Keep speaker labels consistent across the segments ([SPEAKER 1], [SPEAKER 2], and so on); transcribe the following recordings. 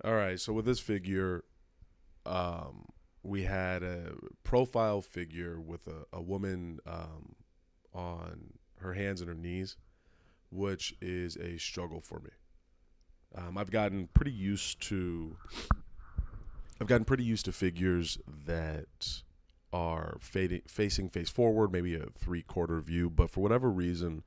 [SPEAKER 1] All right. So with this figure, um, we had a profile figure with a woman on her hands and her knees, which is a struggle for me. I've gotten pretty used to I've gotten pretty used to figures that are facing face forward, maybe a three-quarter view. But for whatever reason,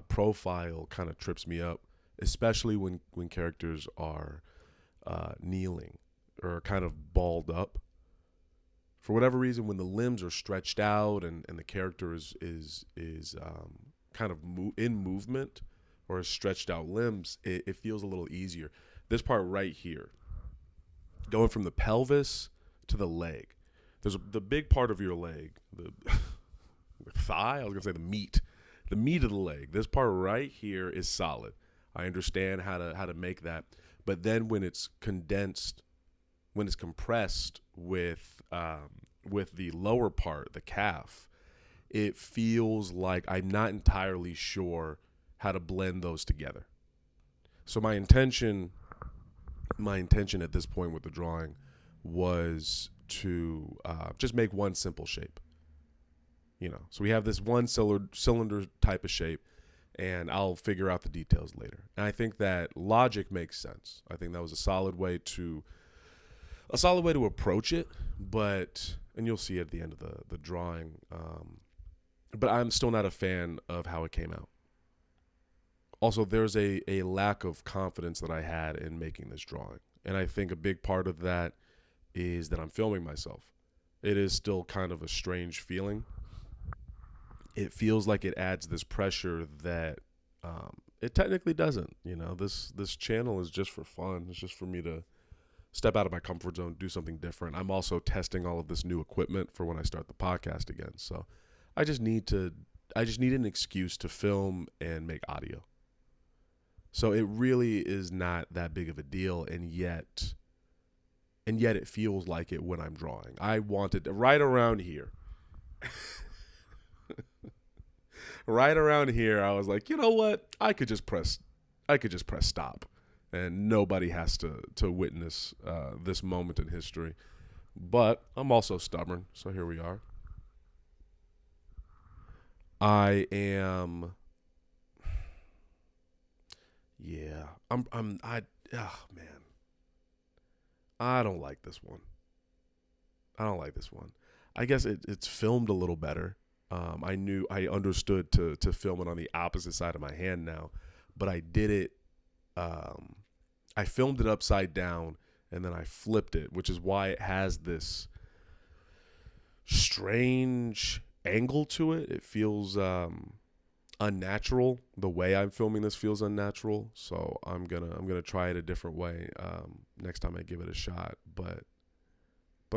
[SPEAKER 1] profile kind of trips me up, especially when characters are kneeling or kind of balled up. For whatever reason, when the limbs are stretched out and the character is kind of in movement or has stretched out limbs, it feels a little easier. This part right here, going from the pelvis to the leg. The big part of your leg, the thigh. I was gonna say the meat of the leg. This part right here is solid. I understand how to make that, but then when it's condensed, when it's compressed with the lower part, the calf, it feels like I'm not entirely sure how to blend those together. So my intention at this point with the drawing was to just make one simple shape. So we have this one cylinder type of shape, and I'll figure out the details later. And I think that logic makes sense. I think that was a solid way to approach it, and you'll see at the end of the drawing. But I'm still not a fan of how it came out. Also, there's a lack of confidence that I had in making this drawing. And I think a big part of that is that I'm filming myself. It is still kind of a strange feeling. It feels like it adds this pressure that it technically doesn't. This channel is just for fun. It's just for me to step out of my comfort zone, do something different. I'm also testing all of this new equipment for when I start the podcast again. So I just need an excuse to film and make audio. So it really is not that big of a deal, and yet it feels like it when I'm drawing. I wanted right around here. Right around here, I was like, you know what? I could just press stop, and nobody has to witness this moment in history. But I'm also stubborn, so here we are. I am. Yeah, oh man, I don't like this one. I guess it's filmed a little better. I understood to film it on the opposite side of my hand now, but I did it. I filmed it upside down and then I flipped it, which is why it has this strange angle to it. It feels unnatural. The way I'm filming this feels unnatural, so I'm gonna try it a different way next time I give it a shot. But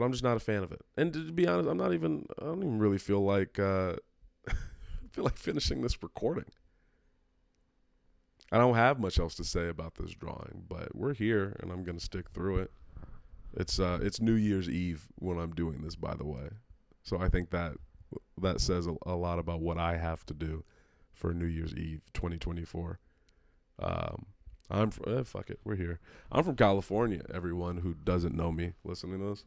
[SPEAKER 1] I'm just not a fan of it. And to be honest, I don't even really feel like finishing this recording. I don't have much else to say about this drawing, but we're here and I'm gonna stick through it. It's New Year's Eve when I'm doing this, by the way. So I think that says a lot about what I have to do for New Year's Eve 2024. Fuck it, we're here. I'm from California, everyone who doesn't know me listening to this.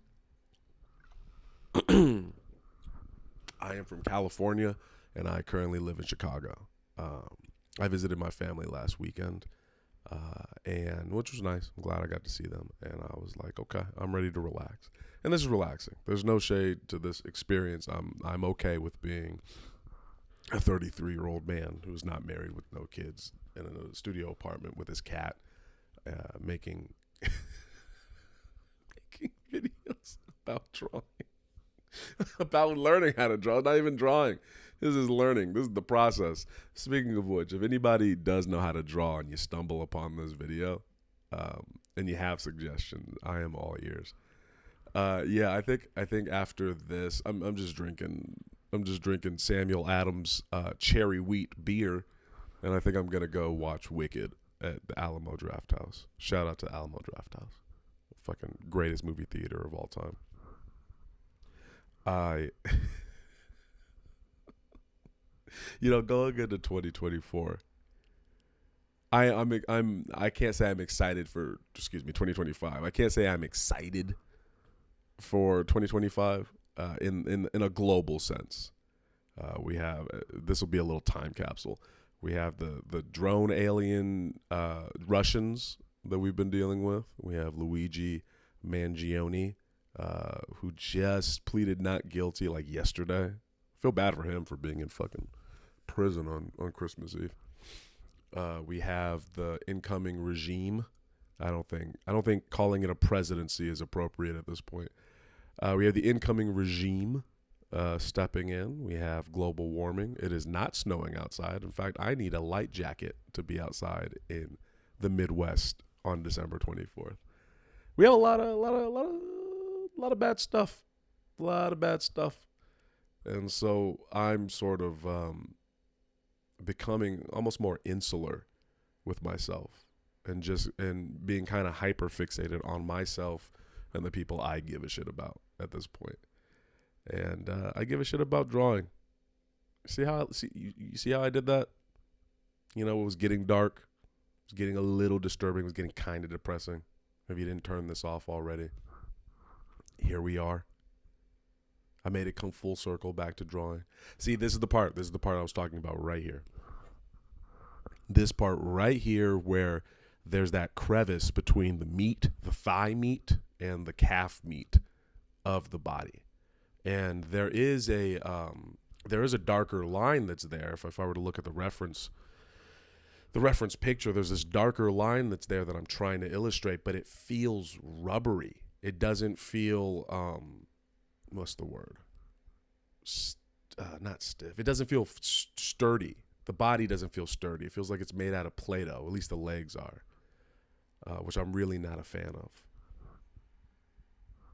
[SPEAKER 1] I am from California, and I currently live in Chicago. I visited my family last weekend, and which was nice. I'm glad I got to see them, and I was like, okay, I'm ready to relax. And this is relaxing. There's no shade to this experience. I'm okay with being a 33-year-old man who's not married with no kids in a studio apartment with his cat, making videos about drawing. About learning how to draw, not even drawing. This is learning. This is the process. Speaking of which, if anybody does know how to draw and you stumble upon this video, and you have suggestions, I am all ears. I think after this, I'm just drinking Samuel Adams cherry wheat beer, and I think I'm gonna go watch Wicked at the Alamo Drafthouse. Shout out to Alamo Drafthouse, fucking greatest movie theater of all time. I, going into 2024, I can't say I'm excited for 2025. I can't say I'm excited for 2025 in a global sense. We have this will be a little time capsule. We have the drone alien Russians that we've been dealing with. We have Luigi Mangione, who just pleaded not guilty like yesterday. Feel bad for him for being in fucking prison on Christmas Eve. We have the incoming regime. I don't think calling it a presidency is appropriate at this point. We have the incoming regime stepping in. We have global warming. It is not snowing outside. In fact, I need a light jacket to be outside in the Midwest on December 24th. We have a lot of bad stuff. A lot of bad stuff. And so I'm sort of becoming almost more insular with myself and being kind of hyper fixated on myself and the people I give a shit about at this point. And I give a shit about drawing. You see how I did that? You know, it was getting dark. It was getting a little disturbing. It was getting kind of depressing. If you didn't turn this off already. Here we are. I made it come full circle back to drawing. See, this is the part I was talking about right here. This part right here where there's that crevice between the meat, the thigh meat, and the calf meat of the body. And there is a darker line that's there. If I were to look at the reference picture, there's this darker line that's there that I'm trying to illustrate, but it feels rubbery. It doesn't feel what's the word? Not stiff. It doesn't feel sturdy. The body doesn't feel sturdy. It feels like it's made out of Play-Doh. At least the legs are, which I'm really not a fan of.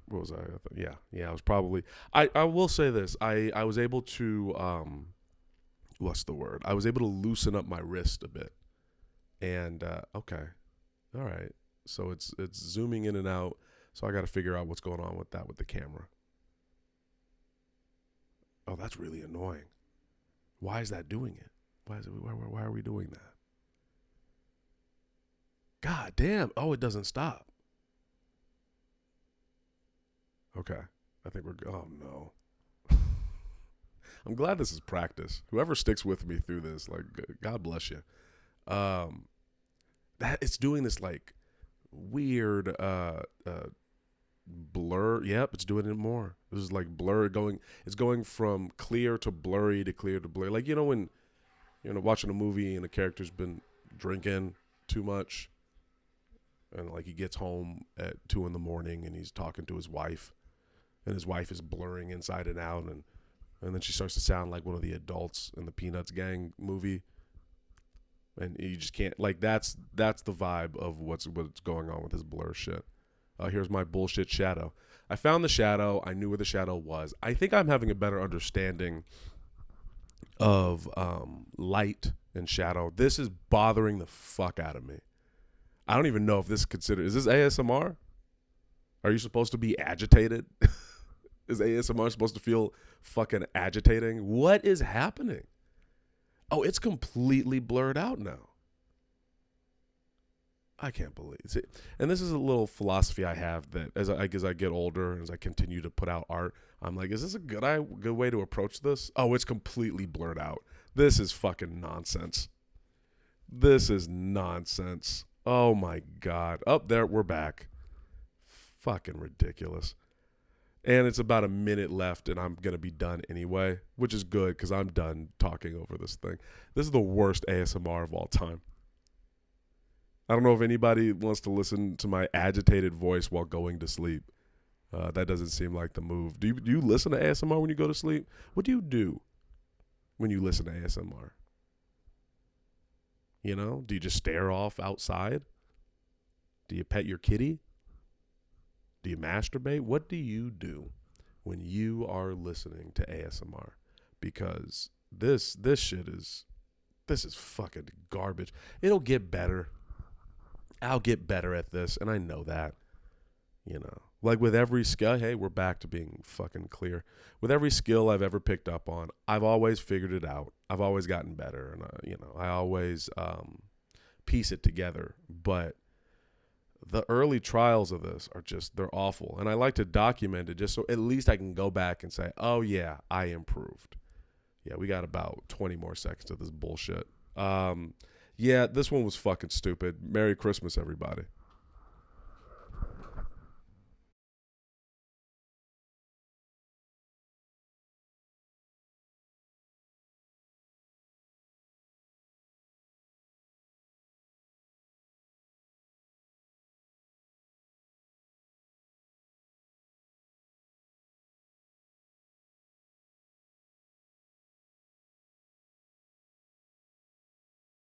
[SPEAKER 1] What was I? Yeah. I was probably. I will say this. I was able to what's the word? I was able to loosen up my wrist a bit. And okay, all right. So it's zooming in and out. So I got to figure out what's going on with that with the camera. Oh, that's really annoying. Why is that doing it? Why are we doing that? God damn. Oh, it doesn't stop. Okay. I think oh no. I'm glad this is practice. Whoever sticks with me through this, like, God bless you. That it's doing this like weird blur. Yep, it's doing it more. This is like blur it's going from clear to blurry to clear to blurry. Like, you know, when watching a movie and the character's been drinking too much and like he gets home at 2 a.m. and he's talking to his wife and his wife is blurring inside and out and then she starts to sound like one of the adults in the Peanuts gang movie. And you just can't, like, that's the vibe of what's going on with this blur shit. Here's my bullshit shadow. I found the shadow. I knew where the shadow was. I think I'm having a better understanding of light and shadow. This is bothering the fuck out of me. I don't even know if this is considered, is this ASMR? Are you supposed to be agitated? Is ASMR supposed to feel fucking agitating? What is happening? Oh, it's completely blurred out now. I can't believe it. And this is a little philosophy I have that as I get older and as I continue to put out art, I'm like, is this a good way to approach this? Oh, it's completely blurred out. This is fucking nonsense. This is nonsense. Oh my God. Up there, we're back. Fucking ridiculous. And it's about a minute left and I'm going to be done anyway, which is good because I'm done talking over this thing. This is the worst ASMR of all time. I don't know if anybody wants to listen to my agitated voice while going to sleep. That doesn't seem like the move. Do you listen to ASMR when you go to sleep? What do you do when you listen to ASMR? You know, do you just stare off outside? Do you pet your kitty? Do you masturbate? What do you do when you are listening to ASMR? Because this shit is fucking garbage. It'll get better. I'll get better at this, and I know that. You know, like with every skill, hey, we're back to being fucking clear. With every skill I've ever picked up on, I've always figured it out. I've always gotten better, and I always piece it together. But the early trials of this are just, they're awful. And I like to document it just so at least I can go back and say, oh, yeah, I improved. Yeah, we got about 20 more seconds of this bullshit. Yeah, this one was fucking stupid. Merry Christmas, everybody.